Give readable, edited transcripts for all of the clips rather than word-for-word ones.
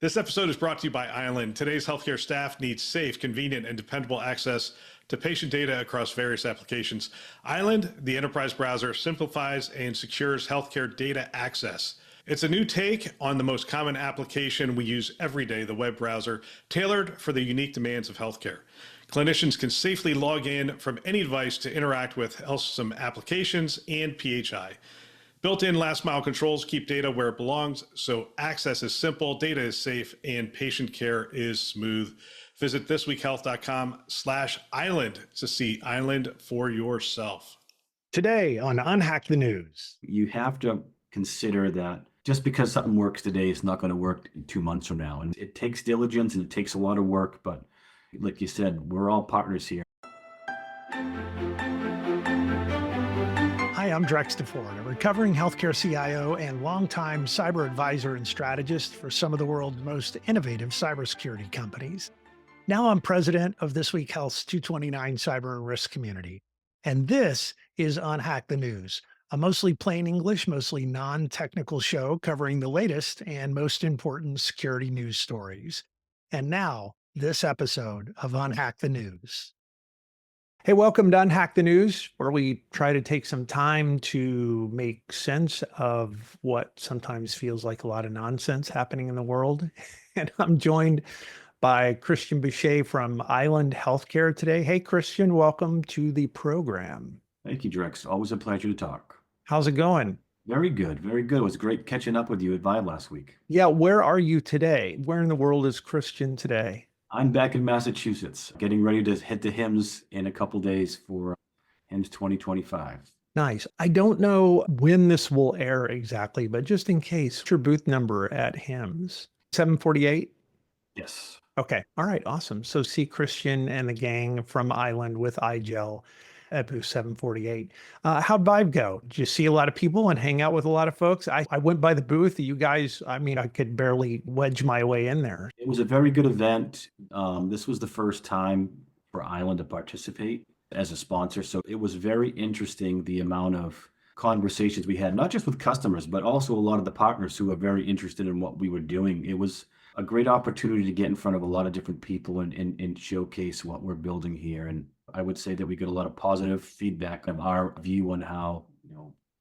This episode is brought to you by Island. Today's healthcare staff needs safe, convenient, and dependable access to patient data across various applications. Island, the enterprise browser, simplifies and secures healthcare data access. It's a new take on the most common application we use every day, the web browser, tailored for the unique demands of healthcare. Clinicians can safely log in from any device to interact with healthsome applications and PHI. Built-in last-mile controls keep data where it belongs, so access is simple, data is safe, and patient care is smooth. Visit thisweekhealth.com/island to see Island for yourself. Today on UnHack the News. You have to consider that just because something works today, it's not going to work 2 months from now. And it takes diligence and it takes a lot of work, but like you said, we're all partners here. Hi, I'm Drex, a recovering healthcare CIO and longtime cyber advisor and strategist for some of the world's most innovative cybersecurity companies. Now I'm president of This Week Health's 229 Cyber and Risk community. And this is UnHack the News, a mostly plain English, mostly non-technical show covering the latest and most important security news stories. And now, this episode of UnHack the News. Hey, welcome to UnHack the News, where we try to take some time to make sense of what sometimes feels like a lot of nonsense happening in the world. And I'm joined by Christian Boucher from Island Healthcare today. Hey, Christian, welcome to the program. Thank you, Drex. Always a pleasure to talk. How's it going? Very good. Very good. It was great catching up with you at Vive last week. Yeah, where are you today? Where in the world is Christian today? I'm back in Massachusetts, getting ready to hit the HIMSS in a couple days for HIMSS 2025. Nice. I don't know when this will air exactly, but just in case, what's your booth number at HIMSS? 748? Yes. Okay. All right. Awesome. So see Christian and the gang from Island with iGel at booth 748. How'd Vive go? Did you see a lot of people and hang out with a lot of folks? I went by the booth. You guys, I could barely wedge my way in there. It was a very good event. This was the first time for Island to participate as a sponsor. So it was very interesting, the amount of conversations we had, not just with customers, but also a lot of the partners who are very interested in what we were doing. It was a great opportunity to get in front of a lot of different people and showcase what we're building here. And I would say that we get a lot of positive feedback of our view on how,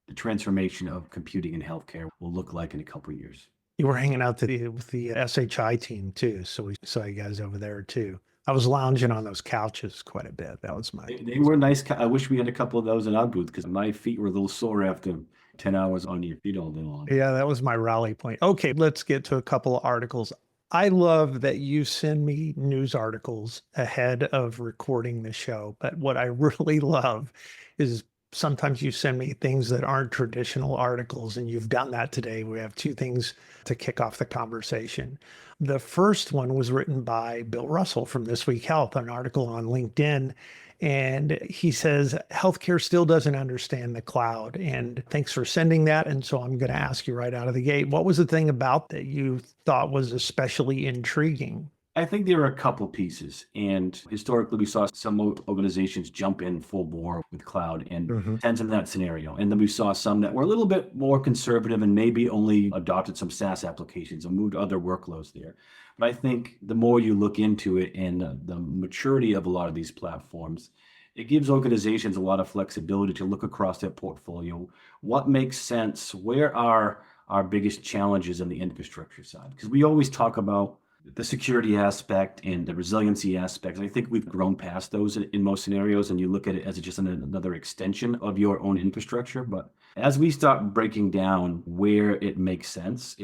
the transformation of computing in healthcare will look like in a couple of years. You were hanging out with the SHI team too. So we saw you guys over there too. I was lounging on those couches quite a bit. That was They were nice. I wish we had a couple of those in our booth because my feet were a little sore after 10 hours on your feet all day long. Yeah, that was my rally point. Okay, let's get to a couple of articles. I love that you send me news articles ahead of recording the show, but what I really love is sometimes you send me things that aren't traditional articles, and you've done that today. We have two things to kick off the conversation. The first one was written by Bill Russell from This Week Health, an article on LinkedIn. And he says, healthcare still doesn't understand the cloud. And thanks for sending that. And so I'm going to ask you right out of the gate, what was the thing about that you thought was especially intriguing? I think there are a couple pieces. And historically, we saw some organizations jump in full bore with cloud and tends in that scenario. And then we saw some that were a little bit more conservative and maybe only adopted some SaaS applications and moved other workloads there. But I think the more you look into it and the maturity of a lot of these platforms, it gives organizations a lot of flexibility to look across their portfolio. What makes sense? Where are our biggest challenges on the infrastructure side? Because we always talk about the security aspect and the resiliency aspects. I think we've grown past those in most scenarios, and you look at it as just another extension of your own infrastructure. But as we start breaking down where it makes sense,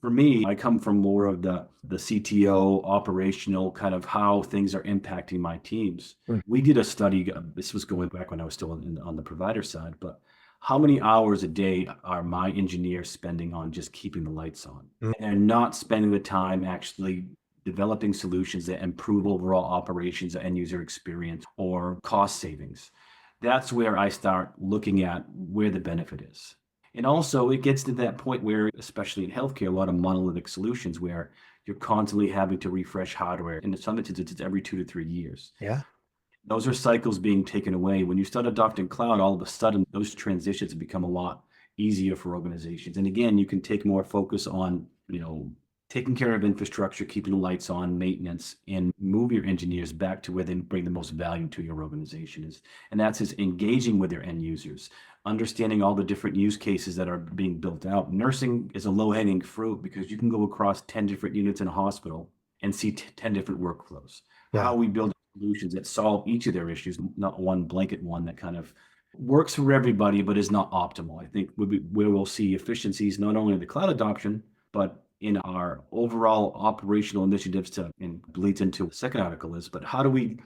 for me, I come from more of the CTO operational kind of how things are impacting my teams. We did a study, this was going back when I was still on the provider side, but how many hours a day are my engineers spending on just keeping the lights on? And they're not spending the time actually developing solutions that improve overall operations, end user experience, or cost savings. That's where I start looking at where the benefit is. And also it gets to that point where, especially in healthcare, a lot of monolithic solutions where you're constantly having to refresh hardware. And in some instances, it's every 2 to 3 years. Yeah. Those are cycles being taken away. When you start adopting cloud, all of a sudden, those transitions become a lot easier for organizations. And again, you can take more focus on, taking care of infrastructure, keeping the lights on, maintenance, and move your engineers back to where they bring the most value to your organization is. And that's engaging with your end users, understanding all the different use cases that are being built out. Nursing is a low-hanging fruit because you can go across 10 different units in a hospital and see 10 different workflows. Yeah. How we build solutions that solve each of their issues, not one blanket one that kind of works for everybody, but is not optimal. I think where we'll see efficiencies, not only in the cloud adoption, but in our overall operational initiatives and bleeds into the second article is, but how do we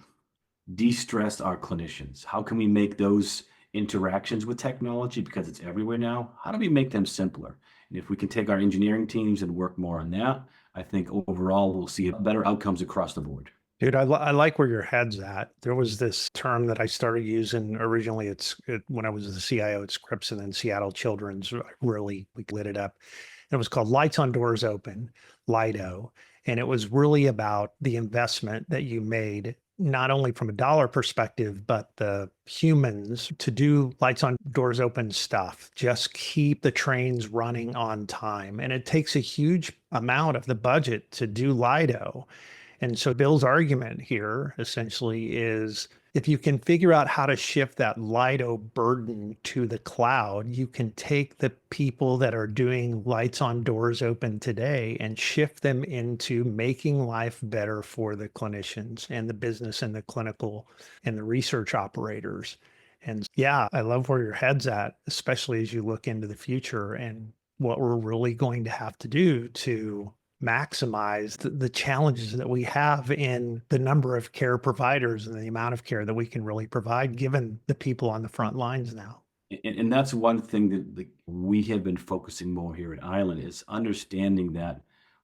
de-stress our clinicians? How can we make those interactions with technology, because it's everywhere now, how do we make them simpler? And if we can take our engineering teams and work more on that, I think overall we'll see better outcomes across the board. Dude, I like where your head's at. There was this term that I started using originally. When I was the CIO at Scripps and then Seattle Children's, we lit it up. It was called Lights on Doors Open, LIDO. And it was really about the investment that you made, not only from a dollar perspective, but the humans to do lights on doors open stuff. Just keep the trains running on time. And it takes a huge amount of the budget to do LIDO. And so Bill's argument here essentially is if you can figure out how to shift that LIDO burden to the cloud, you can take the people that are doing lights on doors open today and shift them into making life better for the clinicians and the business and the clinical and the research operators. And yeah, I love where your head's at, especially as you look into the future and what we're really going to have to do to maximize the challenges that we have in the number of care providers and the amount of care that we can really provide given the people on the front lines now. And that's one thing that we have been focusing more here at Island is understanding that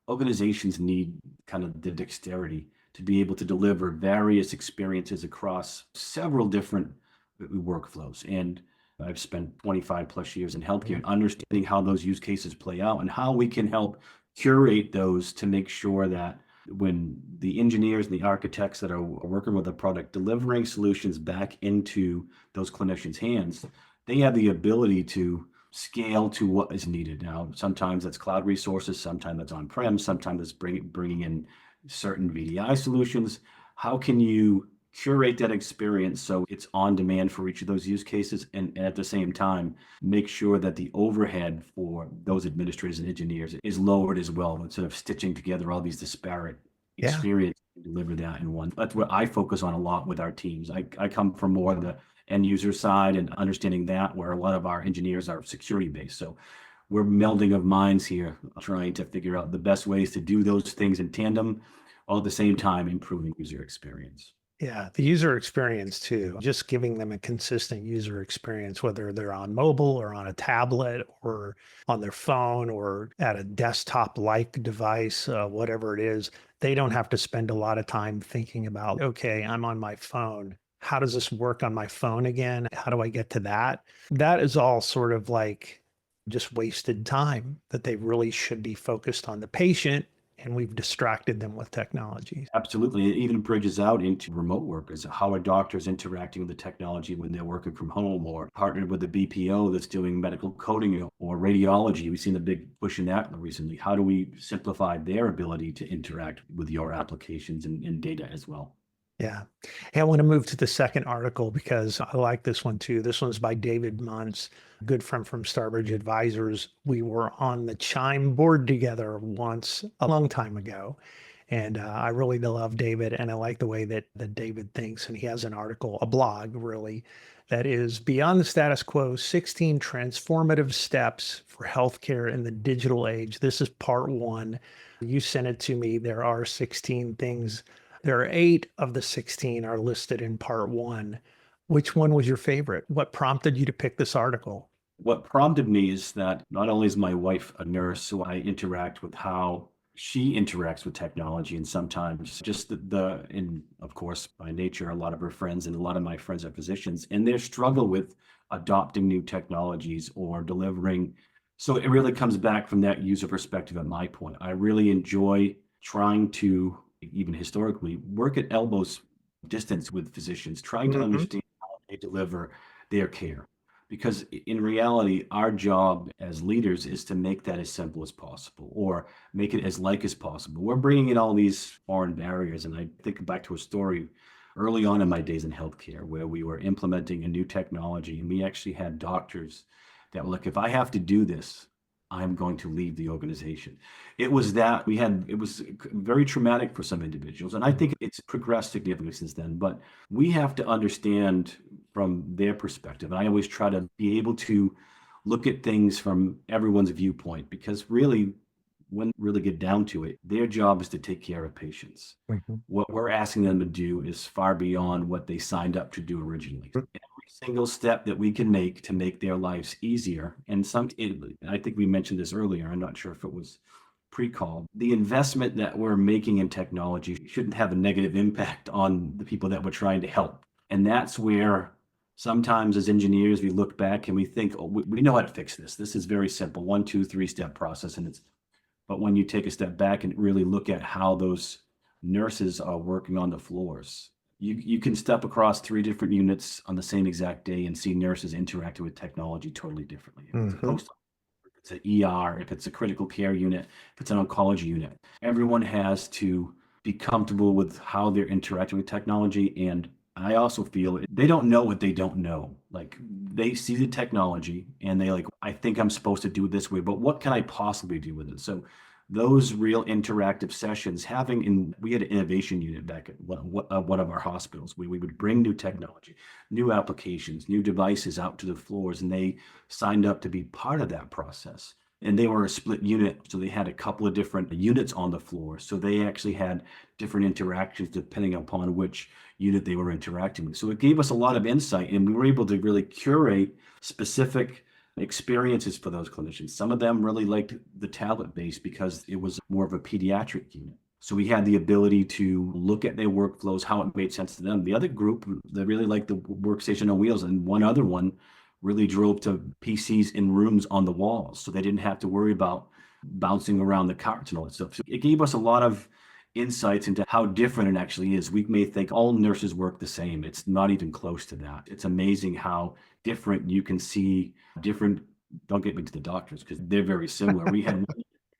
organizations need kind of the dexterity to be able to deliver various experiences across several different workflows. And I've spent 25 plus years in healthcare, understanding how those use cases play out and how we can help curate those to make sure that when the engineers and the architects that are working with the product, delivering solutions back into those clinicians' hands, they have the ability to scale to what is needed. Now, sometimes that's cloud resources, sometimes that's on-prem, sometimes it's bringing in certain VDI solutions. How can you curate that experience so it's on demand for each of those use cases, and at the same time make sure that the overhead for those administrators and engineers is lowered as well, instead of stitching together all these disparate experiences and deliver that in one. That's what I focus on a lot with our teams. I come from more of the end user side and understanding that, where a lot of our engineers are security based. So we're melding of minds here, trying to figure out the best ways to do those things in tandem, all at the same time improving user experience. Yeah, the user experience too, just giving them a consistent user experience, whether they're on mobile or on a tablet or on their phone or at a desktop-like device, whatever it is. They don't have to spend a lot of time thinking about, okay, I'm on my phone. How does this work on my phone again? How do I get to that? That is all sort of like just wasted time that they really should be focused on the patient, and we've distracted them with technology. Absolutely. It even bridges out into remote workers. How are doctors interacting with the technology when they're working from home, or partnered with a BPO that's doing medical coding or radiology? We've seen a big push in that recently. How do we simplify their ability to interact with your applications and data as well? Yeah. Hey, I want to move to the second article because I like this one too. This one's by David Muntz, a good friend from Starbridge Advisors. We were on the Chime board together once a long time ago. And I really love David, and I like the way that David thinks. And he has an article, a blog really, that is Beyond the Status Quo, 16 Transformative Steps for Healthcare in the Digital Age. This is part one. You sent it to me. There are 16 things. There are 8 of the 16 are listed in part one. Which one was your favorite? What prompted you to pick this article? What prompted me is that not only is my wife a nurse, so I interact with how she interacts with technology, and sometimes just and of course, by nature, a lot of her friends and a lot of my friends are physicians, and their struggle with adopting new technologies or delivering. So it really comes back from that user perspective at my point. I really enjoy trying to, even historically, work at elbows distance with physicians, trying to understand how they deliver their care. Because in reality, our job as leaders is to make that as simple as possible or make it as like as possible. We're bringing in all these foreign barriers. And I think back to a story early on in my days in healthcare where we were implementing a new technology and we actually had doctors that were like, if I have to do this, I'm going to leave the organization. It was very traumatic for some individuals. And I think it's progressed significantly since then. But we have to understand from their perspective. And I always try to be able to look at things from everyone's viewpoint, because really, when really get down to it, their job is to take care of patients. What we're asking them to do is far beyond what they signed up to do originally. Every single step that we can make to make their lives easier, and I think we mentioned this earlier, I'm not sure if it was pre-call, the investment that we're making in technology shouldn't have a negative impact on the people that we're trying to help. And that's where sometimes as engineers, we look back and we think, oh, we know how to fix this. This is very simple, 1, 2, 3-step process. But when you take a step back and really look at how those nurses are working on the floors, you can step across 3 different units on the same exact day and see nurses interacting with technology totally differently. If it's a post, if it's an ER, if it's a critical care unit, if it's an oncology unit, everyone has to be comfortable with how they're interacting with technology. And I also feel they don't know what they don't know. Like, they see the technology and they like, I think I'm supposed to do it this way, but what can I possibly do with it? So those real interactive sessions, we had an innovation unit back at one of our hospitals where we would bring new technology, new applications, new devices out to the floors, and they signed up to be part of that process. And they were a split unit, so they had a couple of different units on the floor. So they actually had different interactions depending upon which unit they were interacting with. So it gave us a lot of insight, and we were able to really curate specific experiences for those clinicians. Some of them really liked the tablet base because it was more of a pediatric unit. So we had the ability to look at their workflows, how it made sense to them. The other group, they really liked the workstation on wheels, and one other one really drove to PCs in rooms on the walls, so they didn't have to worry about bouncing around the carts and all that stuff. So it gave us a lot of insights into how different it actually is. We may think all nurses work the same. It's not even close to that. It's amazing how different you can see different. Don't get me to the doctors because they're very similar. We had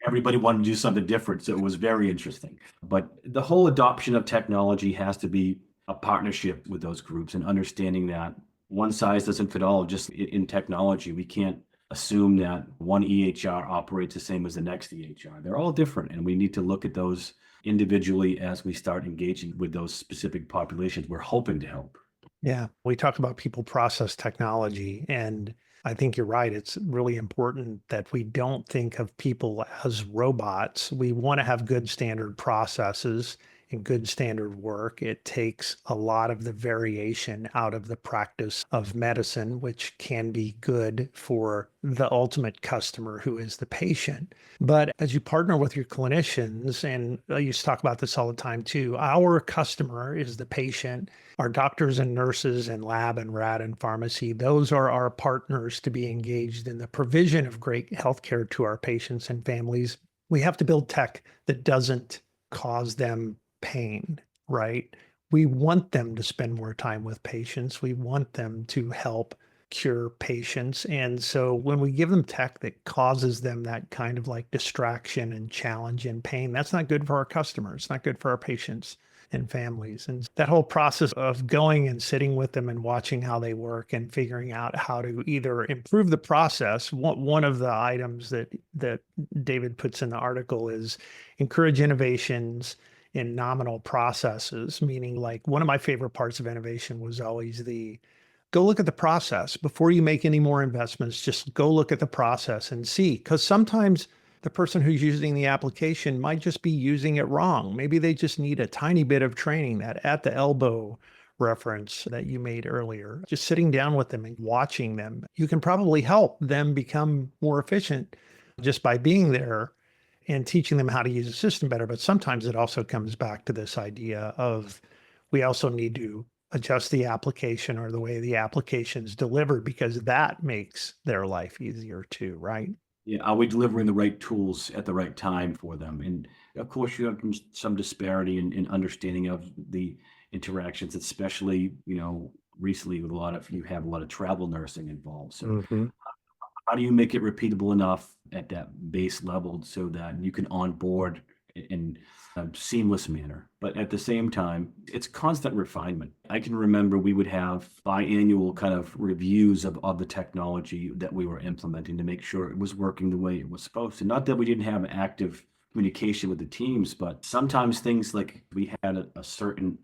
everybody wanted to do something different, so it was very interesting. But the whole adoption of technology has to be a partnership with those groups, and understanding that one size doesn't fit all. Just in technology, we can't assume that one EHR operates the same as the next EHR. They're all different, and we need to look at those individually as we start engaging with those specific populations we're hoping to help. Yeah, we talk about people process technology, and I think you're right. It's really important that we don't think of people as robots. We want to have good standard processes and good standard work. It takes a lot of the variation out of the practice of medicine, which can be good for the ultimate customer, who is the patient. But as you partner with your clinicians, and I used to talk about this all the time too, our customer is the patient. Our doctors and nurses and lab and rad and pharmacy, those are our partners to be engaged in the provision of great healthcare to our patients and families. We have to build tech that doesn't cause them pain, right? We want them to spend more time with patients. We want them to help cure patients. And so when we give them tech that causes them that kind of like distraction and challenge and pain, that's not good for our customers. It's not good for our patients and families. And that whole process of going and sitting with them and watching how they work and figuring out how to either improve the process. One of the items that David puts in the article is encourage innovations in nominal processes, meaning like one of my favorite parts of innovation was always go look at the process before you make any more investments. Just go look at the process and see, because sometimes the person who's using the application might just be using it wrong. Maybe they just need a tiny bit of training, that at the elbow reference that you made earlier. Just sitting down with them and watching them, you can probably help them become more efficient just by being there and teaching them how to use the system better. But sometimes it also comes back to this idea of we also need to adjust the application or the way the application is delivered, because that makes their life easier too, right? Yeah, are we delivering the right tools at the right time for them? And of course, you have some disparity in understanding of the interactions, especially, recently with you have a lot of travel nursing involved. So Mm-hmm. how do you make it repeatable enough at that base level so that you can onboard in a seamless manner? But at the same time, it's constant refinement. I can remember we would have biannual kind of reviews of the technology that we were implementing to make sure it was working the way it was supposed to. Not that we didn't have active communication with the teams, but sometimes things like we had a certain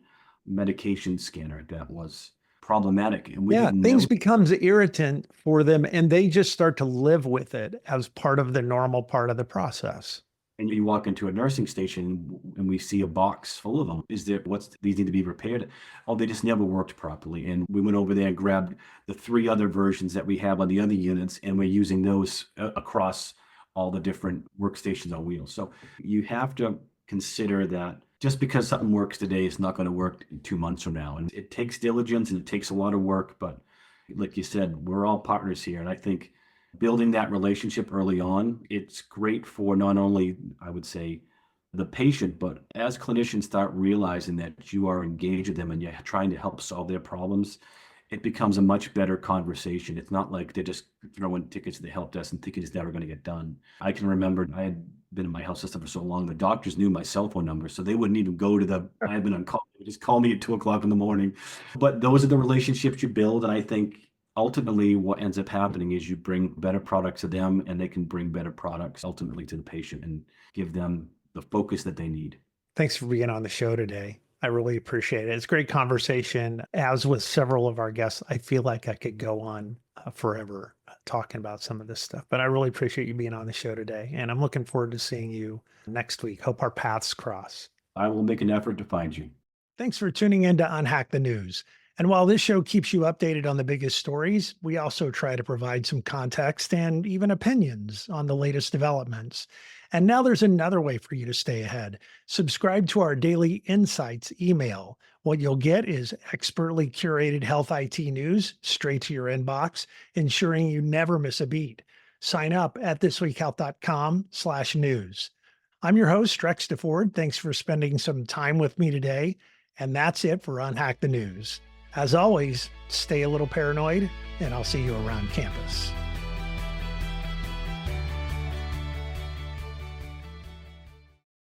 medication scanner that was problematic and we Yeah, didn't things know. becomes irritant for them and they just start to live with it as part of the normal part of the process. And you walk into a nursing station and we see a box full of them. These need to be repaired? Oh, they just never worked properly. And we went over there and grabbed the 3 other versions that we have on the other units, and we're using those across all the different workstations on wheels. So you have to consider that just because something works today, it's not going to work 2 months from now. And it takes diligence and it takes a lot of work. But like you said, we're all partners here. And I think building that relationship early on, it's great for not only, I would say, the patient, but as clinicians start realizing that you are engaged with them and you're trying to help solve their problems, it becomes a much better conversation. It's not like they're just throwing tickets to the help desk and thinking it's never going to get done. I can remember I had been in my health system for so long, the doctors knew my cell phone number, so they wouldn't even go to I had been on call, they would just call me at 2:00 in the morning. But those are the relationships you build. And I think ultimately what ends up happening is you bring better products to them and they can bring better products ultimately to the patient and give them the focus that they need. Thanks for being on the show today. I really appreciate it. It's a great conversation. As with several of our guests, I feel like I could go on forever talking about some of this stuff, but I really appreciate you being on the show today. And I'm looking forward to seeing you next week. Hope our paths cross. I will make an effort to find you. Thanks for tuning in to UnHack the News. And while this show keeps you updated on the biggest stories, we also try to provide some context and even opinions on the latest developments. And now there's another way for you to stay ahead. Subscribe to our daily insights email. What you'll get is expertly curated health IT news straight to your inbox, ensuring you never miss a beat. Sign up at thisweekhealth.com/news. I'm your host, Drex DeFord. Thanks for spending some time with me today. And that's it for UnHack the News. As always, stay a little paranoid, and I'll see you around campus.